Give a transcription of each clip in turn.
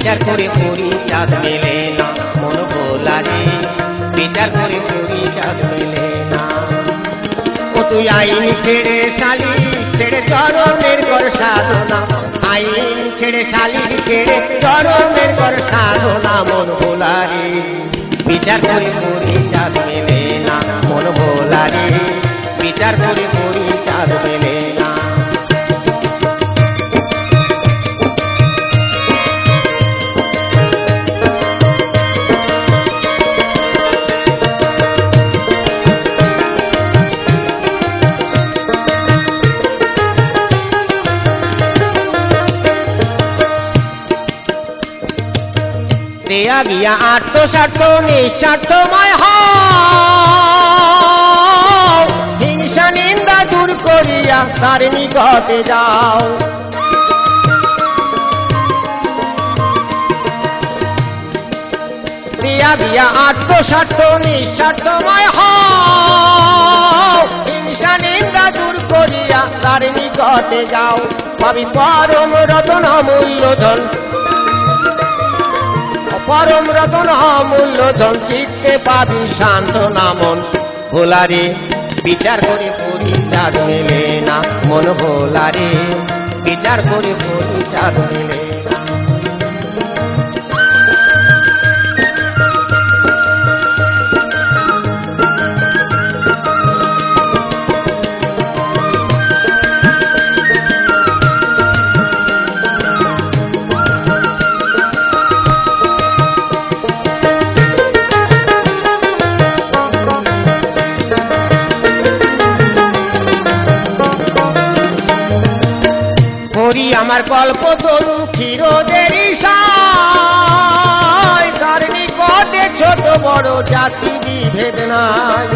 বিচার করে পুরি চাঁদ মেলে না মন ভোলারে, বিচার করে পুরি চাঁদ মেলে না। ও তুই আইন ছেড়ে সালিশ ছেড়ে চরণের কর সাধনা, আইন ছেড়ে সালিশ ছেড়ে চরণের কর সাধনা মন ভোলারে, বিচার করে পুরি চাঁদ মেলে না মন ভোলারে, বিচার করে পুরি চাঁদ মেলে না। দেয়া গিয়া আত্মস্বার্থ নিঃস্বার্থময় হও, হিংসা নিন্দা দূর করিয়া তার নিকটে যাও। দেয়া গিয়া আত্মস্বার্থ নিঃস্বার্থময় হও, হিংসা নিন্দা দূর করিয়া তার নিকটে যাও। পাবি পরম রতন অমূল্য ধন, পরম রতন অমূল্য ধন, চিত্তে পাবি সান্ত্বনা মন ভোলারে, বিচার করে পুরি চাঁদ মেলে না মন ভোলারে, বিচার করে পুরি চাঁদ মেলে না। আমার কল্প তরু ক্ষীরোদের সায়, তার নিকটে ছোট বড় জাতি বিভেদ নাই।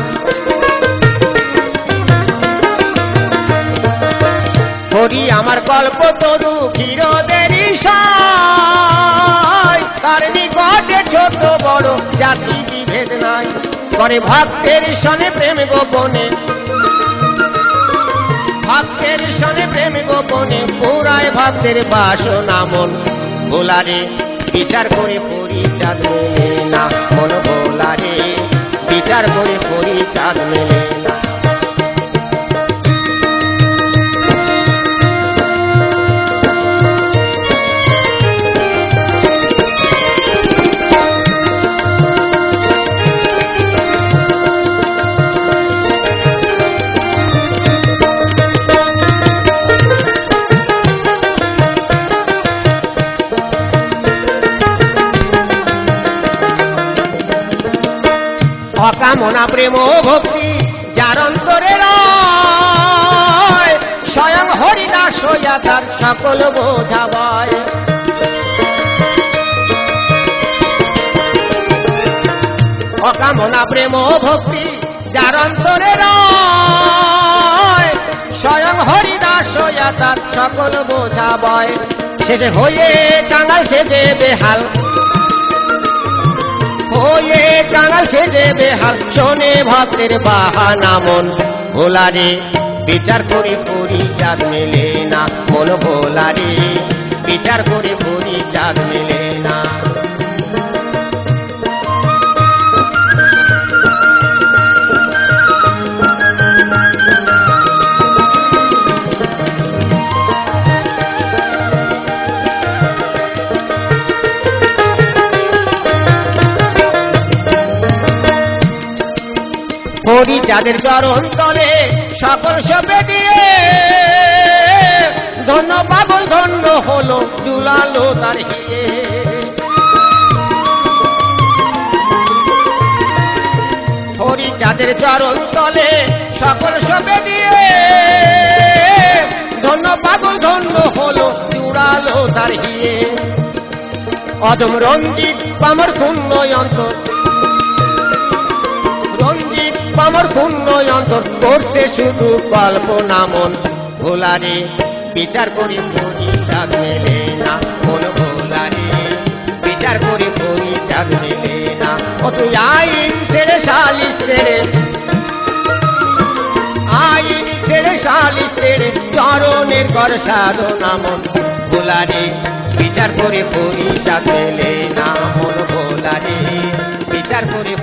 হরি আমার কল্প তরু ক্ষীরোদের সায়, তার নিকটে ছোট বড় জাতি বিভেদ নাই। করে ভক্তের সনে প্রেম গোপনে, ভক্তের সনে প্রেম গোপনে পুরায় ভক্তের বাসনা মন ভোলারে, বিচার করে পুরি চাঁদ মেলে না মন ভোলারে, বিচার করে পুরি চাঁদ মেলে না। অকামনা প্রেম ভক্তি যার অন্তরে রয়, স্বয়ং হরিদাস হইয়া তার সকল বোঝাবয়। অকামনা প্রেম ভক্তি যার অন্তরে রয়, স্বয়ং হরিদাস হইয়া তার সকল বোঝাবয়। শেষে হয়ে কাঙাল সেজে বেহাল, হয়ে কাঙাল সেজে বেহাল, শোনে ভক্তের বাহানা মন ভোলারে, বিচার করে পুরি চাঁদ মেলে না মন ভোলারে, বিচার করে পুরি চাঁদ মেলে না। হরি চাঁদের চরণ তলে সকল সপে দিয়ে, ধন্য পাগল ধন্য হলো জুলালো তার হিয়ে। হরি চাঁদের চরণ তলে সকল সপে দিয়ে, ধন্য পাগল ধন্য হলো জুড়ালো তার হিয়ে। অদম রঞ্জিত পামর শূন্য অন্তর, রঞ্জিত পামর শূন্য অন্তর, করতে শুধু কল্পনা মন ভোলারে, বিচার করি পুরি চাঁদ মেলে না মন ভোলারে, বিচার করি পুরি চাঁদ মেলে না। ও তুই আইন ছেড়ে সালিশ ছেড়ে, আইন ছেড়ে সালিশ ছেড়ে চরণের কর সাধনা মন ভোলারে, বিচার করে পরিষদ মেলে না মন ভোলা রে বিচার করে